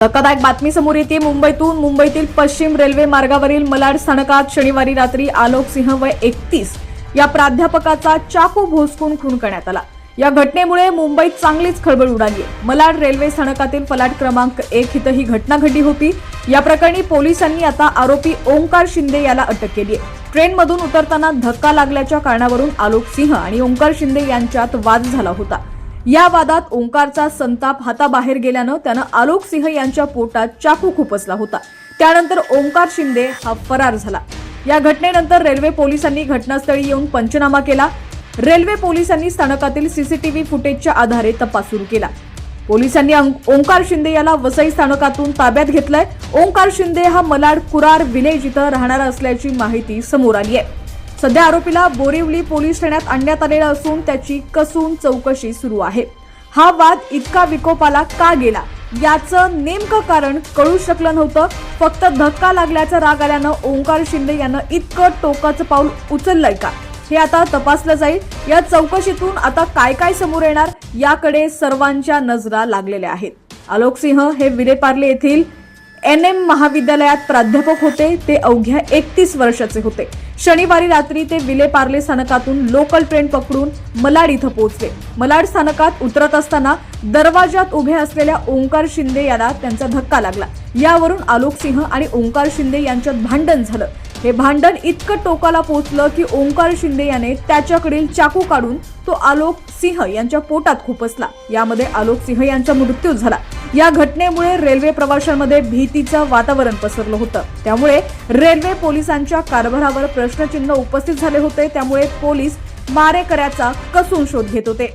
धक्कादायक बातमी समोर येते मुंबईतील पश्चिम रेल्वे मार्गावरील मलाड स्थानकात शनिवारी रात्री आलोक सिंह वय 31 या प्राध्यापकाचा चाकू भोसकून खून करण्यात आला। या घटनेमुळे मुंबईत चांगलीच खळबळ उडाली आहे। मलाड रेल्वे स्थानकातील फलाट क्रमांक 1 इथं ही घटना घडली होती। या प्रकरणी पोलिसांनी आता आरोपी ओंकार शिंदे याला अटक केली आहे। ट्रेनमधून उतरताना धक्का लागल्याच्या कारणावरून आलोक सिंह आणि ओंकार शिंदे यांच्यात वाद झाला होता। या वादात ओंकारचा संताप हाताबाहेर गेल्यानं त्यानं आलोक सिंह यांच्या पोटात चाकू खुपसला होता। त्यानंतर ओंकार शिंदे हा फरार झाला। या घटनेनंतर रेल्वे पोलिसांनी घटनास्थळी येऊन पंचनामा केला। रेल्वे पोलिसांनी स्थानकातील सीसीटीव्ही फुटेजच्या आधारे तपास सुरू केला। पोलिसांनी ओंकार शिंदे याला वसई स्थानकातून ताब्यात घेतलंय। ओंकार शिंदे हा मलाड कुरार विलेज इथं राहणारा असल्याची माहिती समोर आली आहे। सध्या आरोपीला बोरिवली पोलीस ठाण्यात आणण्यात आलेला असून त्याची कसून चौकशी सुरू आहे। हा वाद इतका विकोपाला का गेला याचं नेमकं कारण कळू शकलं नव्हतं। फक्त धक्का लागल्याचा राग आल्यानं ओंकार शिंदे यानं इतकं टोकाचं पाऊल उचललंय का हे आता तपासलं जाईल। या चौकशीतून आता काय काय समोर येणार याकडे सर्वांच्या नजरा लागलेल्या आहेत। आलोक सिंह हे विलेपार्ले येथील NM महाविद्यालयात प्राध्यापक होते। ते अवघ्या 31 वर्षाचे होते। शनिवारी रात्री ते विलेपार्ले स्थानकातून लोकल ट्रेन पकडून मलाड इथं पोहोचले। मलाड स्थानकात उतरत असताना दरवाजात उभे असलेल्या ओंकार शिंदे याला त्यांचा धक्का लागला। यावरून आलोक सिंह आणि ओंकार शिंदे यांच्यात भांडण झालं। हे भांडण इतकं टोकाला पोहोचलं की ओंकार शिंदे याने त्याच्याकडील चाकू काढून तो आलोक सिंह यांच्या पोटात खुपसला। यामध्ये आलोक सिंह यांचा मृत्यू झाला। या घटनेमुळे रेल्वे प्रवाशांमध्ये भीतीचं वातावरण पसरलं होतं। त्यामुळे रेल्वे पोलिसांच्या कारभारावर प्रश्नचिन्ह उपस्थित झाले होते। त्यामुळे पोलीस मारेकऱ्याचा कसून शोध घेत होते।